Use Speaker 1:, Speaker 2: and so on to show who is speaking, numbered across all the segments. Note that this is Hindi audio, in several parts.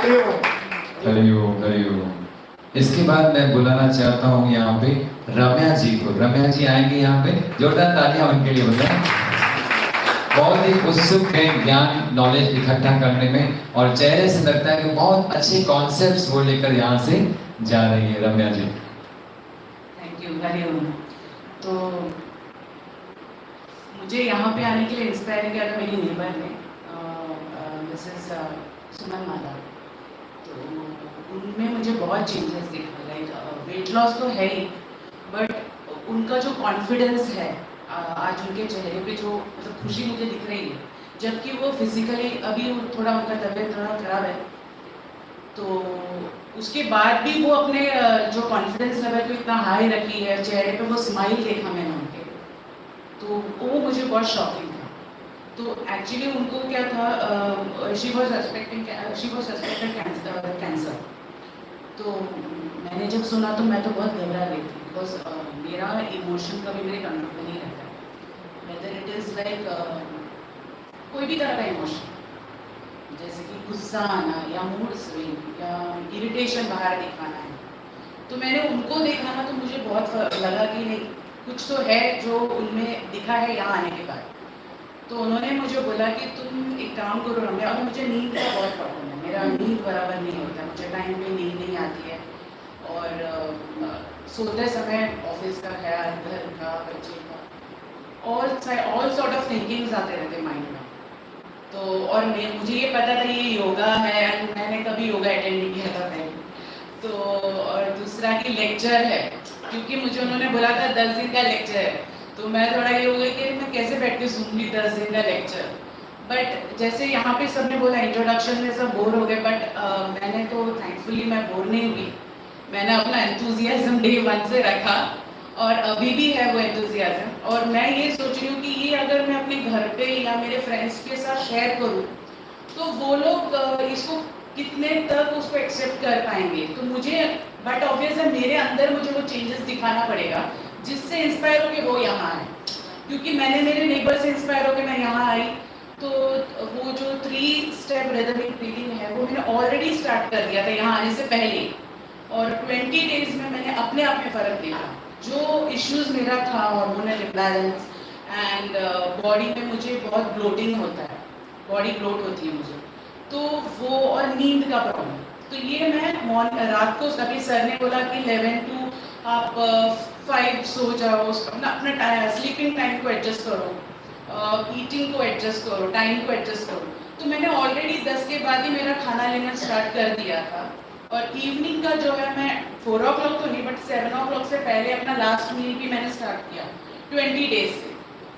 Speaker 1: हरिओम हरिओम। इसके बाद मैं बुलाना चाहता हूँ यहाँ पे रम्या जी को। रम्या जी आएंगे यहाँ पे, जोरदार तालियां उनके लिए बजाएं। बहुत ही उत्सुक है ज्ञान नॉलेज इकट्ठा करने में, और चेहरे से लगता है कि बहुत अच्छे कॉन्सेप्ट्स वो लेकर यहाँ से जा रही है रम्या जी।
Speaker 2: Thank you, Hariom. तो मुझे यहाँ पे आने के लिए इंस्पायर किया था मेरी नेबर ने, मिसेस सुमन माला। तो उनमें मुझे बहुत चेंजेस दिखा, लाइक वेट लॉस तो है ही, बट उनका जो कॉन्फिडेंस है आज उनके चेहरे पे, जो मतलब खुशी मुझे दिख रही है, जबकि वो फिजिकली अभी थोड़ा उनका तबीयत थोड़ा खराब है, तो उसके बाद भी वो अपने जो कॉन्फिडेंस लेवल को इतना हाई रखी है, चेहरे पे वो स्माइल देखा मैंने उनके, तो वो मुझे बहुत शॉकिंग था। तो एक्चुअली उनको क्या था, शी वॉज सस्पेक्टेड कैंसर। तो मैंने जब सुना तो मैं तो बहुत घबरा गई थी, बिकॉज मेरा इमोशन कभी मेरे कंट्रोल में नहीं रहता, वेदर इट इज़ लाइक कोई भी तरह का इमोशन, जैसे कि गुस्सा आना या मूड स्विंग या इरिटेशन बाहर दिखाना है। तो मैंने उनको देखा ना, तो मुझे बहुत लगा कि नहीं, कुछ तो है जो उनमें दिखा है यहाँ आने के बाद। तो उन्होंने मुझे बोला कि तुम एक काम करो रम्या, और मुझे नींद का बहुत प्रॉब्लम है, मेरा नींद बराबर नहीं होता, मुझे टाइम पे नींद नहीं आती है, और सोते समय ऑफिस का ख्याल, घर का, बच्चे का, ऑल सॉर्ट ऑफ थिंकिंग्स आते रहते माइंड में। तो और मुझे ये पता था ये योगा है, मैंने कभी योगा अटेंड नहीं किया था पहले। तो और दूसरा कि लेक्चर है, क्योंकि मुझे उन्होंने बोला था 10 दिन का लेक्चर है, तो मैं थोड़ा ये हो गई कि मैं कैसे बैठ के सुनूंगी 10 दिन का लेक्चर। बट जैसे यहाँ पे सबने बोला इंट्रोडक्शन में सब बोर हो गए, बट मैंने तो थैंकफुली मैं बोर नहीं हुई। मैंने अपना एंथुजियाज्म डे 1 से रखा, और अभी भी है वो एंथुजियाज्म। और मैं ये सोच रही हूँ कि ये अगर मैं अपने घर पे या मेरे फ्रेंड्स के साथ शेयर करूँ, तो वो लोग इसको कितने तक उसको एक्सेप्ट कर पाएंगे। तो मुझे, बट ऑब्वियस है, मेरे अंदर मुझे वो चेंजेस दिखाना पड़ेगा, जिससे इंस्पायर होके वो यहाँ आए। क्योंकि मैंने मेरे नेबर से इंस्पायर होकर मैं यहाँ आई, तो वो जो 3 स्टेप रिदमिक ब्रीथिंग है वो मैंने ऑलरेडी स्टार्ट कर दिया था यहाँ आने से पहले, और 20 डेज में मैंने अपने आप में फ़र्क देखा। जो इश्यूज मेरा था, हार्मोनल इम्बैलेंस एंड बॉडी में मुझे बहुत ब्लोटिंग होता है, बॉडी ब्लोट होती है मुझे, तो वो, और नींद का प्रॉब्लम, तो ये मैं रात को, अभी सर ने बोला कि 11 to आप 5 सो जाओ, अपना स्लीपिंग टाइम को एडजस्ट करो, ईटिंग को एडजस्ट करो, टाइम को एडजस्ट करो। तो मैंने ऑलरेडी 10 के बाद ही मेरा खाना लेना स्टार्ट कर दिया था, और इवनिंग का जो है मैं 4 o'clock तो नहीं, बट 7 o'clock से पहले अपना लास्ट मील भी मैंने स्टार्ट किया 20 डेज से।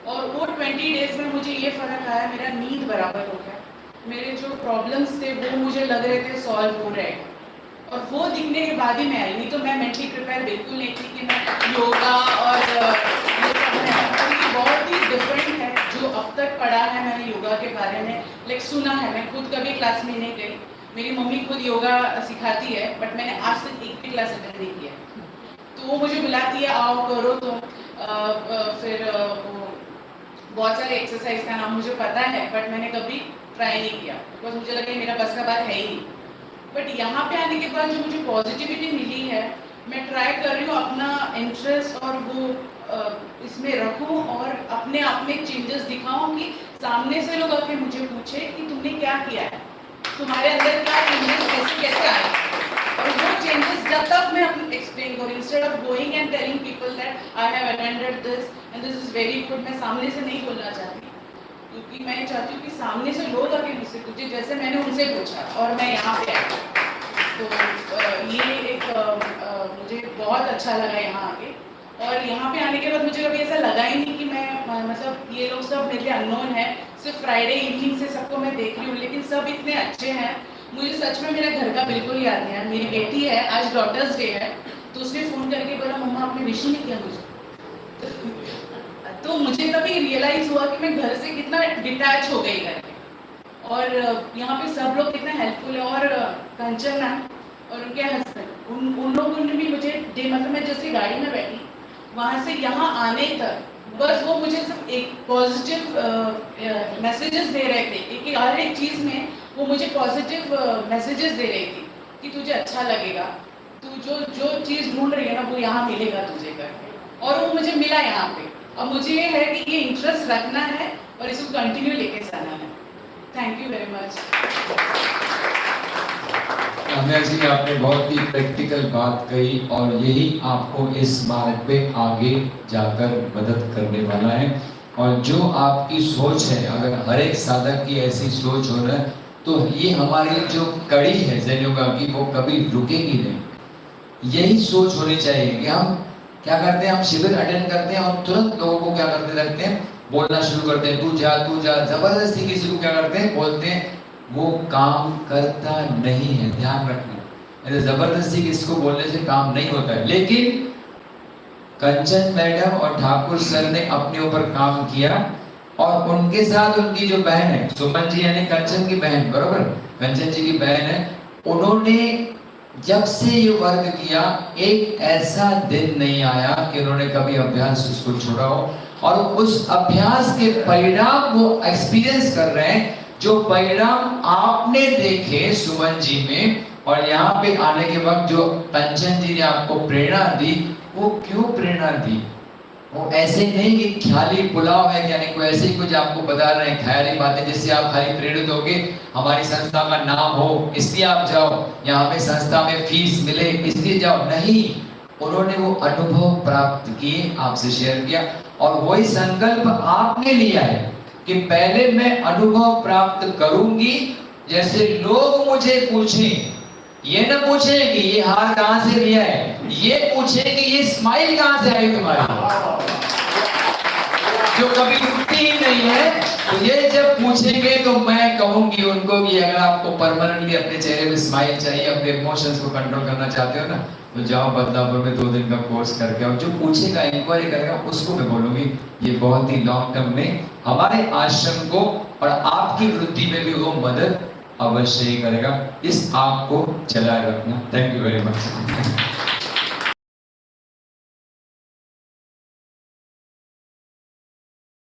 Speaker 2: और वो 20 डेज में मुझे ये फ़र्क आया, मेरा नींद बराबर हो गया, मेरे जो प्रॉब्लम्स थे वो मुझे लग रहे थे सॉल्व हो रहे हैं, और वो दिखने के बाद ही मैं आई। नहीं तो मैं मेंटली प्रिपेयर बिल्कुल नहीं थी कि मैं योगा और ये सब है, ये बहुत ही डिफरेंट है जो अब तक पढ़ा है मैंने योगा के बारे में, लाइक सुना है, मैं खुद कभी क्लास में नहीं गई। मेरी मम्मी खुद योगा सिखाती है, बट मैंने आज तक एक भी क्लास अटेंड नहीं किया। तो वो मुझे बुलाती है, आओ करो, तो फिर बहुत सारे एक्सरसाइज का नाम मुझे पता है, बट मैंने कभी ट्राई नहीं किया, बिकॉज मुझे लगा मेरा बस का बात है ही नहीं। बट यहाँ पे आने के बाद जो मुझे पॉजिटिविटी मिली है, मैं ट्राई कर रही हूँ अपना इंटरेस्ट और वो इसमें रखूँ, और अपने आप में चेंजेस दिखाऊँ, कि सामने से लोग आके मुझे पूछे कि तुमने क्या किया है, तुम्हारे अंदर क्या चेंजेस कैसे कैसे आए। और वो चेंजेस जब तक मैं अपने एक्सप्लेन करूँ, instead of going and telling people that I have attended this and this is very good, मैं सामने से नहीं बोलना चाहती, क्योंकि मैं चाहती हूँ कि सामने से लोग आके मुझसे पूछे, जैसे मैंने उनसे पूछा और मैं यहाँ पे आई। तो ये एक मुझे बहुत अच्छा लगा यहाँ आके, और यहाँ पे आने के बाद मुझे कभी ऐसा लगा ही नहीं कि मैं, मतलब ये लोग सब मेरे लिए अननोन है, सिर्फ फ्राइडे इवनिंग से सबको मैं देख रही हूँ, लेकिन सब इतने अच्छे हैं। मुझे सच में मेरा घर का बिल्कुल याद नहीं है। मेरी बेटी है, आज डॉटर्स डे है, तो उसने फ़ोन करके बोला मम्मा आपने विश नहीं किया मुझे। तो मुझे तभी रियलाइज़ हुआ कि मैं घर से कितना डिटैच हो गई घर के, और यहाँ पे सब लोग कितना हेल्पफुल है। और कंचन मैम और उनके हस्बैंड, उन लोगों ने भी मुझे मतलब मैं जैसे गाड़ी में बैठी, वहाँ से यहाँ आने तक बस वो मुझे सब एक पॉजिटिव मैसेजेस दे रहे थे कि हर एक चीज़ में वो मुझे पॉजिटिव मैसेजेस दे रही थी कि तुझे अच्छा लगेगा, तू जो चीज़ ढूंढ रही है ना वो यहाँ मिलेगा तुझे करके, और वो मुझे मिला यहाँ पे। अब मुझे ये है कि ये इंटरेस्ट रखना है और इसको कंटिन्यू लेके जाना है। Thank you very much.
Speaker 1: Ramya ji, आपने बहुत ही प्रैक्टिकल बात कही और यही आपको इस मार्ग पे आगे जाकर मदद करने वाला है। और जो आपकी सोच है, अगर हर एक साधक की ऐसी सोच हो ना, तो ये हमारी जो कड़ी है ज़ेन योगा की, वो कभी रुकेगी नहीं। यही सोच होनी चाहिए कि हम क्या करते हैं, हम शिविर अटेंड करते हैं और तुरंत लोगों को क्या करते रहते हैं, बोलना शुरू करते हैं, तू जा तू जा, जबरदस्ती किसी को क्या करते हैं, बोलते हैं। वो काम करता नहीं है, ध्यान रखना। जबरदस्ती किसको बोलने से काम नहीं होता है। लेकिन कंचन मैडम और ठाकुर सर ने अपने ऊपर काम किया और उनके साथ उनकी जो बहन है सुमन जी, यानी कंचन की बहन, बरोबर, कंचन जी की बहन है, उन्होंने जब से ये वर्क किया, एक ऐसा दिन नहीं आया कि उन्होंने कभी अभ्यास उसको छोड़ा हो। और उस अभ्यास के परिणाम वो एक्सपीरियंस कर रहे हैं, जो परिणाम आपने देखे सुमन जी में, और यहाँ पे आने के वक्त जो कंचन जी ने आपको प्रेरणा दी, वो क्यों प्रेरणा दी? वो ऐसे नहीं कि ख्याली पुलाव है, यानी कोई ऐसे ही कुछ आपको बता रहे हैं ख्याली बातें जिससे आप खाली प्रेरित होगे, हमारी संस्था का नाम हो इसलिए आप जाओ, यहाँ पे संस्था में फीस मिले इसलिए जाओ, नहीं। उन्होंने वो अनुभव प्राप्त किए, आपसे शेयर किया, और वही संकल्प आपने लिया है कि पहले मैं अनुभव प्राप्त करूंगी। जैसे लोग मुझे पूछें, ये न पूछे कि ये हार कहां से लिया है, ये पूछे कि ये स्माइल कहां से आई तुम्हारी, जो कभी उठती ही नहीं है। तो ये जब पूछेंगे तो मैं कहूंगी उनको कि अगर आपको परमानेंटली अपने चेहरे पे स्माइल चाहिए, अपने इमोशंस को कंट्रोल करना चाहते हो ना, तो जाओ बदलापुर में 2 दिन का कोर्स करके आओ। जो पूछेगा, इंक्वायरी करेगा, उसको मैं बोलूंगी ये बहुत ही लॉन्ग टर्म में हमारे आश्रम को और आपकी वृद्धि में भी वो मदद अवश्य ही करेगा। इस आग को चलाए रखना। Thank you very much.